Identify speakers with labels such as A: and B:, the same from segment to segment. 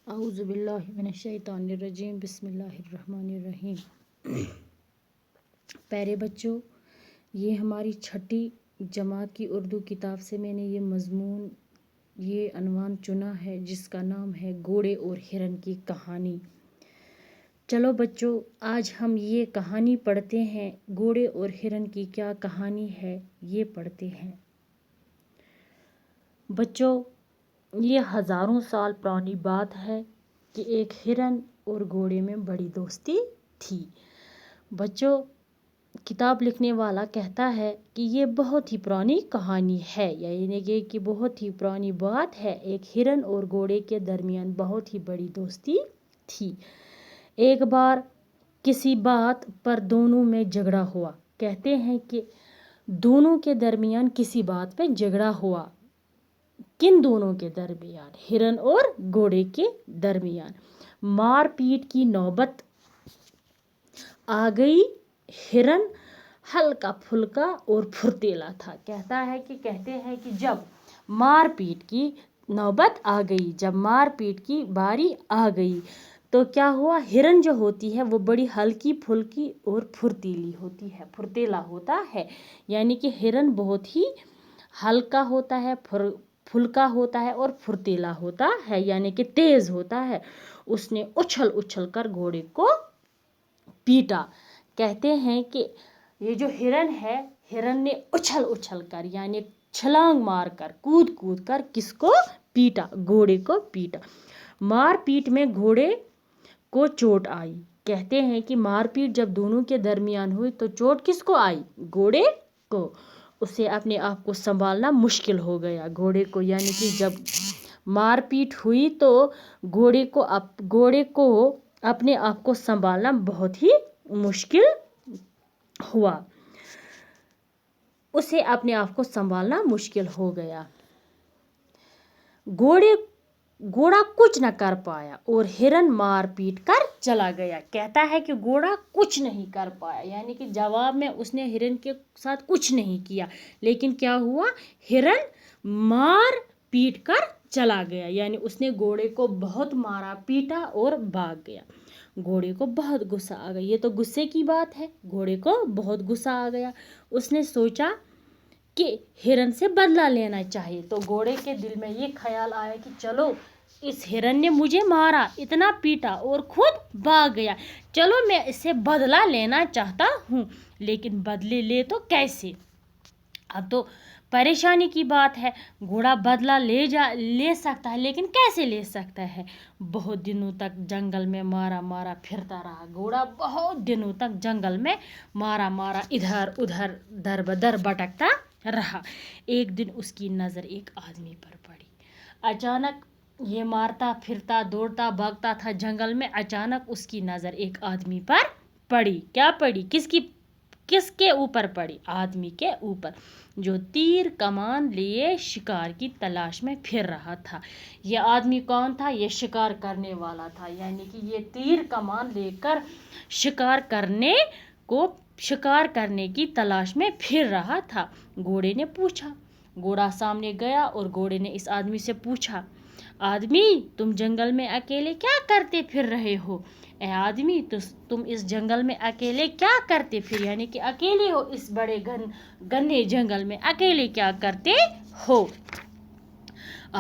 A: اعوذ باللہ من الشیطان الرجیم بسم اللہ الرحمن الرحیم۔ پیارے بچوں، یہ ہماری چھٹی جماعت کی اردو کتاب سے میں نے یہ مضمون، یہ عنوان چنا ہے جس کا نام ہے گھوڑے اور ہرن کی کہانی۔ چلو بچوں، آج ہم یہ کہانی پڑھتے ہیں۔ گھوڑے اور ہرن کی کیا کہانی ہے یہ پڑھتے ہیں۔ بچوں، یہ ہزاروں سال پرانی بات ہے کہ ایک ہرن اور گھوڑے میں بڑی دوستی تھی۔ بچوں، کتاب لکھنے والا کہتا ہے کہ یہ بہت ہی پرانی کہانی ہے، یعنی کہ بہت ہی پرانی بات ہے۔ ایک ہرن اور گھوڑے کے درمیان بہت ہی بڑی دوستی تھی۔ ایک بار کسی بات پر دونوں میں جھگڑا ہوا۔ کہتے ہیں کہ دونوں کے درمیان کسی بات پہ جھگڑا ہوا۔ کن دونوں کے درمیان؟ ہرن اور گھوڑے کے درمیان مار پیٹ کی نوبت آ گئی۔ ہرن ہلکا پھلکا اور پھرتیلا تھا۔ کہتے ہیں کہ جب مار پیٹ کی نوبت آ گئی، جب مار پیٹ کی باری آ گئی تو کیا ہوا؟ ہرن جو ہوتی ہے وہ بڑی ہلکی پھلکی اور پھرتیلی ہوتی ہے، پھرتیلا ہوتا ہے۔ یعنی کہ ہرن بہت ہی ہلکا ہوتا ہے، پھلکا ہوتا ہے اور پھرتیلا ہوتا ہے، یعنی کہ تیز ہوتا ہے۔ اس نے اچھل اچھل کر گھوڑے کو پیٹا۔ کہتے ہیں کہ یہ جو ہرن ہے، ہرن نے اچھل اچھل کر یعنی چھلانگ مار کر، کود کود کر کس کو پیٹا؟ گھوڑے کو پیٹا۔ مار پیٹ میں گھوڑے کو چوٹ آئی۔ کہتے ہیں کہ مار پیٹ جب دونوں کے درمیان ہوئی تو چوٹ کس کو آئی؟ گھوڑے کو۔ اسے اپنے آپ کو سنبھالنا مشکل ہو گیا گھوڑے کو، یعنی کہ جب مار پیٹ ہوئی تو گھوڑے کو اپنے آپ کو سنبھالنا بہت ہی مشکل ہوا۔ اسے اپنے آپ کو سنبھالنا مشکل ہو گیا۔ گھوڑا کچھ نہ کر پایا اور ہرن مار پیٹ کر چلا گیا۔ کہتا ہے کہ گھوڑا کچھ نہیں کر پایا، یعنی کہ جواب میں اس نے ہرن کے ساتھ کچھ نہیں کیا، لیکن کیا ہوا؟ ہرن مار پیٹ کر چلا گیا، یعنی اس نے گھوڑے کو بہت مارا پیٹا اور بھاگ گیا۔ گھوڑے کو بہت غصہ آ گیا۔ یہ تو غصے کی بات ہے۔ گھوڑے کو بہت غصہ آ گیا۔ اس نے سوچا کہ ہرن سے بدلہ لینا چاہیے۔ تو گھوڑے کے دل میں یہ خیال آیا کہ چلو، اس ہرن نے مجھے مارا، اتنا پیٹا اور خود بھاگ گیا، چلو میں اس سے بدلہ لینا چاہتا ہوں، لیکن بدلے لے تو کیسے؟ اب تو پریشانی کی بات ہے۔ گھوڑا بدلہ لے سکتا ہے، لیکن کیسے لے سکتا ہے؟ بہت دنوں تک جنگل میں مارا پھرتا رہا۔ گھوڑا بہت دنوں تک جنگل میں مارا ادھر ادھر در بدر بھٹکتا رہا۔ ایک دن اس کی نظر ایک آدمی پر پڑی۔ اچانک یہ مارتا پھرتا دوڑتا بھاگتا تھا جنگل میں، اچانک اس کی نظر ایک آدمی پر پڑی۔ کیا پڑی؟ کس کے اوپر پڑی؟ آدمی کے اوپر، جو تیر کمان لیے شکار کی تلاش میں پھر رہا تھا۔ یہ آدمی کون تھا؟ یہ شکار کرنے والا تھا، یعنی کہ یہ تیر کمان لے کر شکار کرنے کی تلاش میں پھر رہا تھا۔ گھوڑے نے پوچھا، گھوڑا سامنے گیا اور گھوڑے نے اس آدمی سے پوچھا، آدمی تم جنگل میں اکیلے کیا کرتے پھر رہے ہو؟ اے آدمی، تم اس جنگل میں اکیلے کیا کرتے پھر، یعنی کہ اکیلے ہو اس بڑے گھنے جنگل میں، اکیلے کیا کرتے ہو؟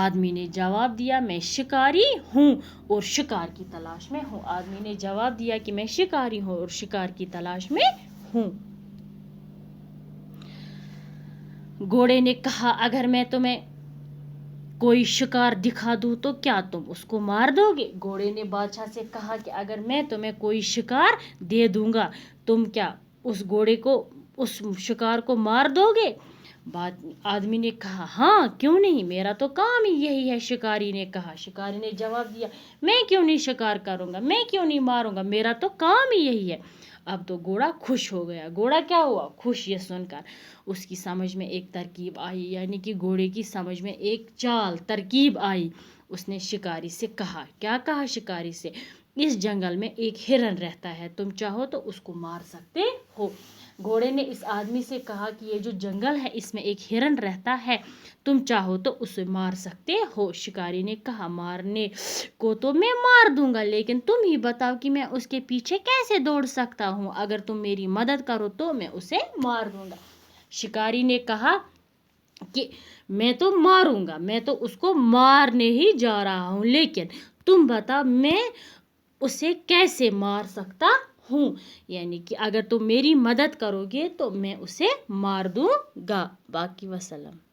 A: آدمی نے جواب دیا، میں شکاری ہوں اور شکار کی تلاش میں ہوں۔ آدمی نے جواب دیا کہ میں شکاری ہوں اور شکار کی تلاش میں ہوں۔ گھوڑے نے کہا، اگر میں تمہیں کوئی شکار دکھا دوں تو کیا تم اس کو مار دو گے؟ گھوڑے نے بادشاہ سے کہا کہ اگر میں تمہیں کوئی شکار دے دوں گا، تم کیا اس شکار کو مار دو گے؟ آدمی نے کہا، ہاں کیوں نہیں، میرا تو کام ہی یہی ہے۔ شکاری نے کہا، شکاری نے جواب دیا، میں کیوں نہیں شکار کروں گا، میں کیوں نہیں ماروں گا، میرا تو کام ہی یہی ہے۔ اب تو گھوڑا خوش ہو گیا۔ گھوڑا کیا ہوا؟ خوش۔ یہ سن کر اس کی سمجھ میں ایک ترکیب آئی، یعنی کہ گھوڑے کی سمجھ میں ایک ترکیب آئی۔ اس نے شکاری سے کہا، کیا کہا شکاری سے؟ اس جنگل میں ایک ہرن رہتا ہے، تم چاہو تو اس کو مار سکتے ہو۔ گھوڑے نے اس آدمی سے کہا کہ یہ جو جنگل ہے اس میں ایک ہرن رہتا ہے، تم چاہو تو اسے مار سکتے ہو۔ شکاری نے کہا مارنے کو تو میں مار دوں گا، لیکن تم ہی بتاؤ کہ میں اس کے پیچھے کیسے دوڑ سکتا ہوں؟ اگر تم میری مدد کرو تو میں اسے مار دوں گا۔ شکاری نے کہا کہ میں تو ماروں گا، میں تو اس کو مارنے ہی جا رہا ہوں، لیکن تم بتاؤ میں اسے کیسے مار سکتا ہوں؟ یعنی کہ اگر تم میری مدد کرو گے تو میں اسے مار دوں گا۔ باقی وسلام۔